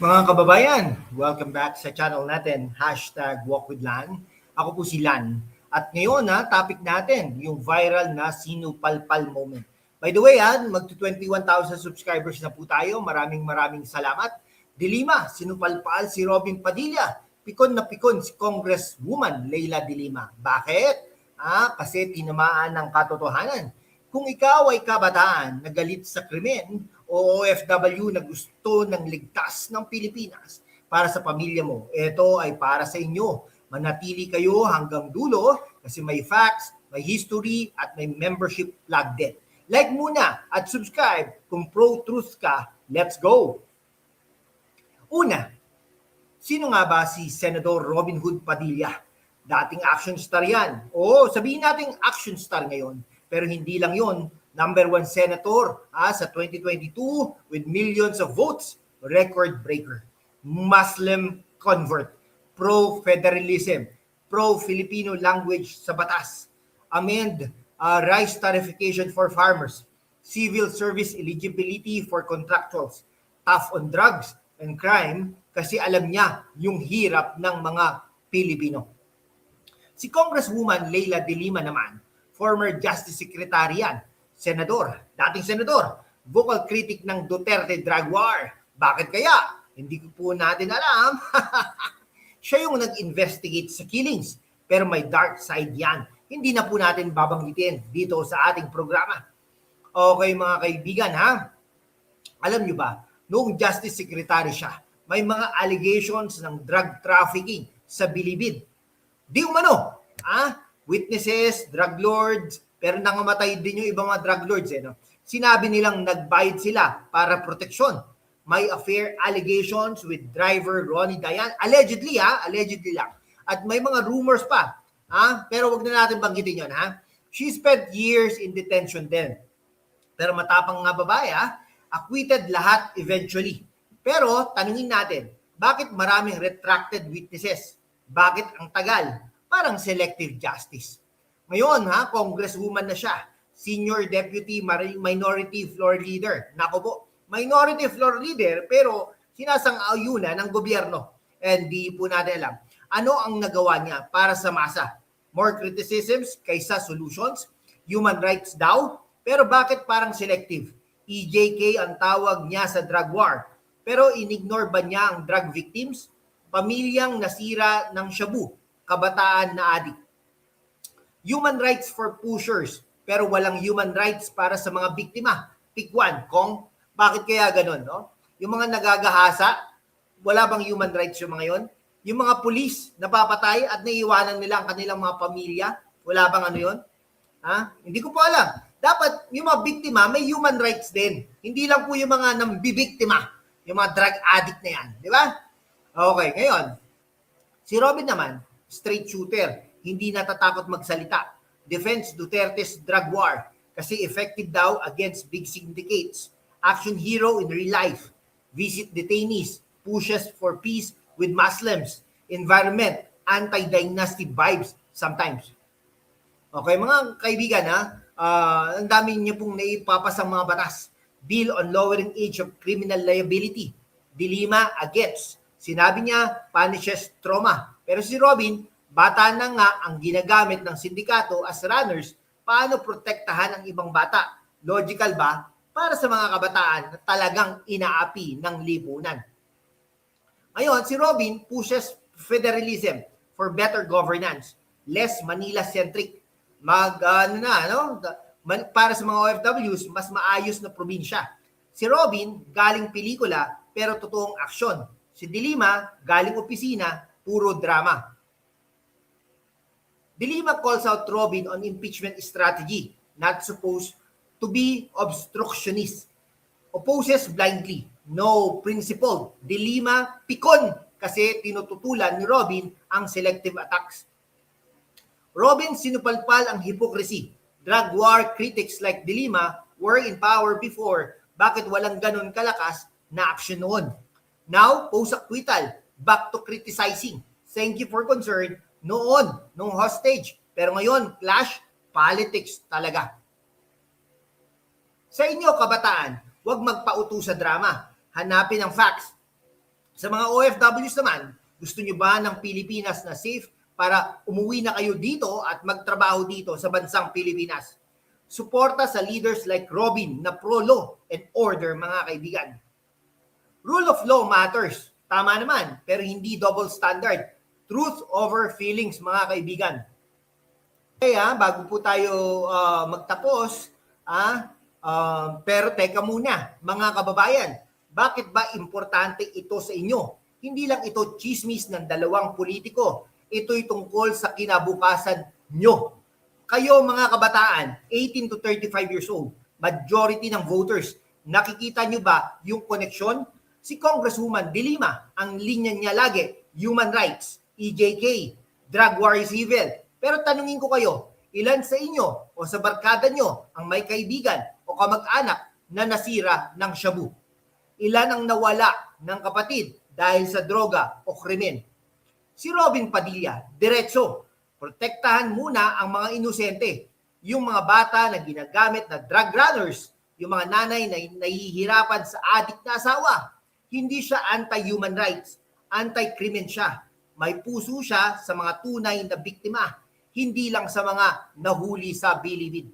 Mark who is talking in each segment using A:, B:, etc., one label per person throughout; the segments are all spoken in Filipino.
A: Mga kababayan, welcome back sa channel natin, #WalkWithLan. Ako po si Lan. At ngayon topic natin, yung viral na sinupalpal moment. By the way, magto 21,000 subscribers na po tayo. Maraming salamat. Dilima, sinupalpal si Robin Padilla. Pikon na pikon si Congresswoman Leila Dilima. Bakit? Kasi tinamaan ng katotohanan. Kung ikaw ay kabataan na galit sa krimen o OFW na gusto ng ligtas ng Pilipinas para sa pamilya mo, ito ay para sa inyo. Manatili kayo hanggang dulo kasi may facts, may history at may membership plugged in. Like muna at subscribe kung pro-truth ka. Let's go! Una, sino nga ba si Senador Robin Hood Padilla? Dating action star yan. Oo, sabihin natin action star ngayon. Pero hindi lang yon, number 1 senator sa 2022 with millions of votes, record breaker, Muslim convert, pro-federalism, pro-Filipino language sa batas, amend rice tarification for farmers, civil service eligibility for contractuals, tough on drugs and crime kasi alam niya yung hirap ng mga Pilipino. Si Congresswoman Leila Dilima naman, former Justice Secretary yan, senador, dating senador, vocal critic ng Duterte drug war. Bakit kaya? Hindi ko po natin alam. Siya yung nag-investigate sa killings, pero may dark side yan. Hindi na po natin babanggitin dito sa ating programa. Okay mga kaibigan alam nyo ba, noong Justice Secretary siya, may mga allegations ng drug trafficking sa Bilibid. Di umano, witnesses, drug lords, pero nangamatay din yung ibang mga drug lords. Sinabi nilang nagbayad sila para proteksyon. May affair allegations with driver Ronnie Dayan. Allegedly lang. At may mga rumors pa. Pero wag na natin banggitin yun. She spent years in detention din. Pero matapang nga babae, acquitted lahat eventually. Pero tanungin natin, bakit maraming retracted witnesses? Bakit ang tagal? Parang selective justice. Ngayon, congresswoman na siya. Senior Deputy Minority Floor Leader. Nako po, Minority Floor Leader pero sinasang-ayunan ng gobyerno. And di po natin alam. Ano ang nagawa niya para sa masa? More criticisms kaysa solutions? Human rights daw? Pero bakit parang selective? EJK ang tawag niya sa drug war. Pero inignore ba niya ang drug victims? Pamilyang nasira ng shabu, kabataan na adik. Human rights for pushers, pero walang human rights para sa mga biktima. Pick one, Kong. Bakit kaya ganun, no? Yung mga nagagahasa, wala bang human rights yung mga yon? Yung mga pulis napapatay at naiiwanan nila ang kanilang mga pamilya, wala bang ano yon? Hindi ko po alam. Dapat yung mga biktima may human rights din. Hindi lang po yung mga nambibiktima, yung mga drug addict na yan, di ba? Okay, ngayon, si Robin naman, straight shooter, hindi natatakot magsalita. Defends Duterte's drug war kasi effective daw against big syndicates. Action hero in real life. Visit detainees, pushes for peace with Muslims. Environment, anti-dynasty vibes sometimes. Okay, mga kaibigan ang dami niyo pong naipapasang mga batas. Bill on lowering age of criminal liability. Dilima against. Sinabi niya, punishes trauma. Pero si Robin, bata na nga ang ginagamit ng sindikato as runners, paano protektahan ang ibang bata? Logical ba? Para sa mga kabataan na talagang inaapi ng lipunan. Ngayon, si Robin pushes federalism for better governance. Less Manila-centric. Para sa mga OFWs, mas maayos na probinsya. Si Robin, galing pelikula, pero totoong aksyon. Si Dilima, galing opisina, puro drama. Dilima calls out Robin on impeachment strategy, not supposed to be obstructionist. Opposes blindly, no principle. Dilima, pikon, kasi tinututulan ni Robin ang selective attacks. Robin sinupalpal ang hypocrisy. Drug war critics like Dilima were in power before. Bakit walang ganun kalakas na aksyon noon? Now, post-acquittal, back to criticizing. Thank you for concern noon, nung hostage. Pero ngayon, clash, politics talaga. Sa inyo, kabataan, huwag magpauto sa drama. Hanapin ang facts. Sa mga OFWs naman, gusto nyo ba ng Pilipinas na safe para umuwi na kayo dito at magtrabaho dito sa bansang Pilipinas? Suporta sa leaders like Robin na pro-law and order, mga kaibigan. Rule of law matters. Tama naman, pero hindi double standard. Truth over feelings, mga kaibigan. Kaya bago po tayo magtapos, pero teka muna, mga kababayan, bakit ba importante ito sa inyo? Hindi lang ito chismis ng dalawang politiko. Ito'y tungkol sa kinabukasan nyo. Kayo mga kabataan, 18 to 35 years old, majority ng voters, nakikita nyo ba yung koneksyon? Si Congresswoman De Lima, ang linya niya lagi, human rights, EJK, drug war is evil. Pero tanungin ko kayo, ilan sa inyo o sa barkada nyo ang may kaibigan o kamag-anak na nasira ng shabu? Ilan ang nawala ng kapatid dahil sa droga o krimen? Si Robin Padilla, diretso, protektahan muna ang mga inosente, yung mga bata na ginagamit na drug runners, yung mga nanay na nahihirapan sa adik na asawa. Hindi siya anti-human rights, anti-krimen siya. May puso siya sa mga tunay na biktima, hindi lang sa mga nahuli sa bilibid.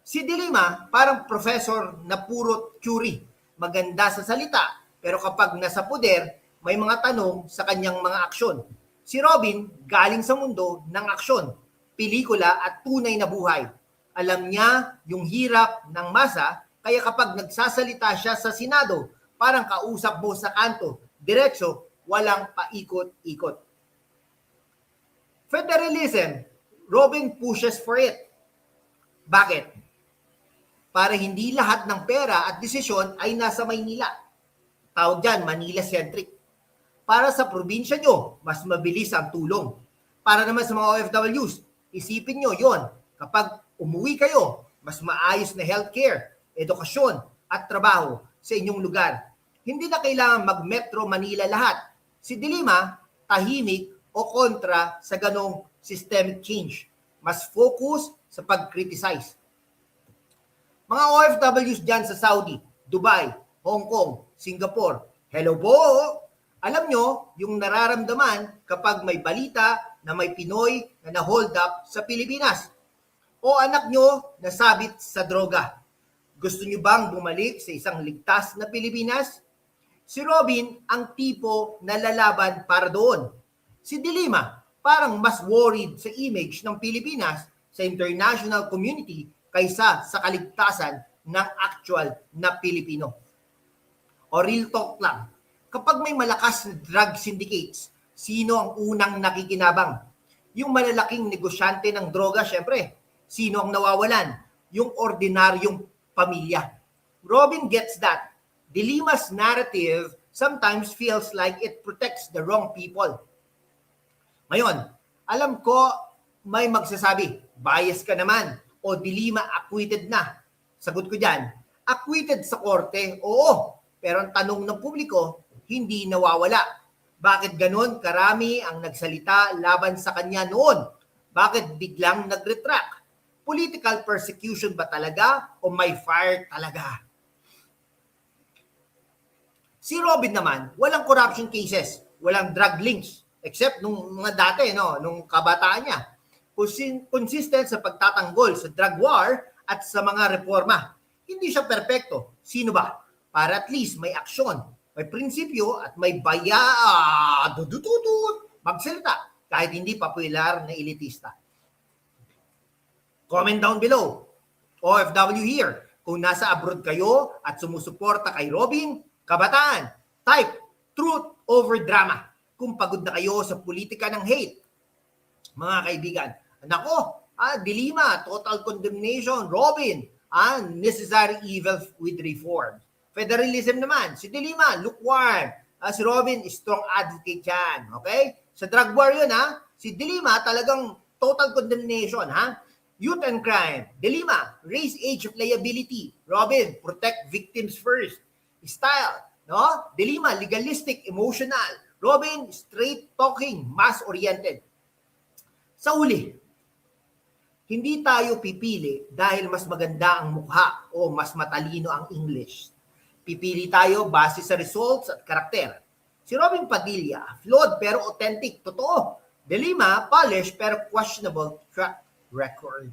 A: Si De Lima, parang professor na puro theory, maganda sa salita, pero kapag nasa poder, may mga tanong sa kanyang mga aksyon. Si Robin, galing sa mundo ng aksyon, pelikula at tunay na buhay. Alam niya yung hirap ng masa, kaya kapag nagsasalita siya sa Senado, parang kausap mo sa kanto, diretso, walang paikot-ikot. Federalism, Robin pushes for it. Bakit? Para hindi lahat ng pera at desisyon ay nasa Maynila. Tawag dyan, Manila-centric. Para sa probinsya nyo, mas mabilis ang tulong. Para naman sa mga OFWs, isipin nyo yon. Kapag umuwi kayo, mas maayos na healthcare, edukasyon at trabaho sa inyong lugar. Hindi na kailangan mag-Metro Manila lahat. Si De Lima, tahimik o kontra sa ganong systemic change. Mas focus sa pag-criticize. Mga OFWs dyan sa Saudi, Dubai, Hong Kong, Singapore, hello po! Alam nyo, yung nararamdaman kapag may balita na may Pinoy na na-hold up sa Pilipinas. O anak nyo nasabit sa droga. Gusto nyo bang bumalik sa isang ligtas na Pilipinas? Si Robin ang tipo na lalaban para doon. Si De Lima parang mas worried sa image ng Pilipinas sa international community kaysa sa kaligtasan ng actual na Pilipino. O real talk lang. Kapag may malakas na drug syndicates, sino ang unang nakikinabang? Yung malalaking negosyante ng droga, syempre. Sino ang nawawalan? Yung ordinaryong pamilya. Robin gets that. De Lima's narrative sometimes feels like it protects the wrong people. Ngayon, alam ko may magsasabi, bias ka naman o De Lima acquitted na. Sagot ko dyan, acquitted sa korte, oo. Pero ang tanong ng publiko, hindi nawawala. Bakit ganun karami ang nagsalita laban sa kanya noon? Bakit biglang nag-retract? Political persecution ba talaga o may fire talaga? Si Robin naman, walang corruption cases, walang drug links, except nung mga dati, nung kabataan niya. Consistent sa pagtatanggol sa drug war at sa mga reforma. Hindi siya perpekto. Sino ba? Para at least may aksyon, may prinsipyo at may magsalita kahit hindi popular na elitista. Comment down below. OFW here. Kung nasa abroad kayo at sumusuporta kay Robin, kabataan, type truth over drama. Kung pagod na kayo sa politika ng hate. Mga kaibigan, nako, De Lima, total condemnation. Robin, necessary evil with reform. Federalism naman, si De Lima, lukewarm. Si Robin, strong advocate yan. Okay? Sa drug war yun, si De Lima, talagang total condemnation, Youth and crime, De Lima, raise age of liability. Robin, protect victims first. Style, De Lima, legalistic, emotional. Robin, straight talking, mass-oriented. Sa uli, hindi tayo pipili dahil mas maganda ang mukha o mas matalino ang English. Pipili tayo base sa results at karakter. Si Robin Padilla, flawed pero authentic, totoo. De Lima, polished pero questionable track record.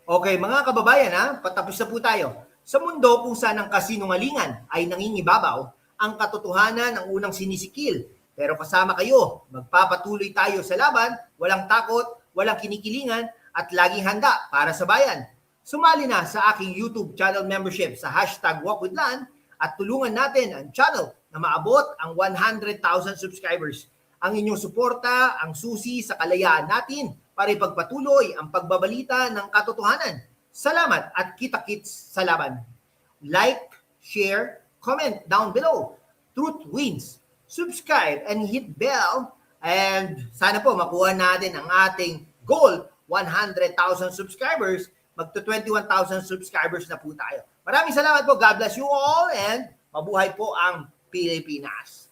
A: Okay, mga kababayan patapos na po tayo. Sa mundo kung saan ang kasinungalingan ay nangingibabaw, ang katotohanan ang unang sinisikil. Pero kasama kayo, magpapatuloy tayo sa laban, walang takot, walang kinikilingan, at laging handa para sa bayan. Sumali na sa aking YouTube channel membership sa #WalkWithLan at tulungan natin ang channel na maabot ang 100,000 subscribers. Ang inyong suporta ang susi sa kalayaan natin para ipagpatuloy ang pagbabalita ng katotohanan. Salamat at kita-kits sa laban. Like, share, comment down below. Truth wins. Subscribe and hit bell. And sana po makuha natin ang ating goal, 100,000 subscribers. Magto 21,000 subscribers na po tayo. Maraming salamat po. God bless you all and mabuhay po ang Pilipinas.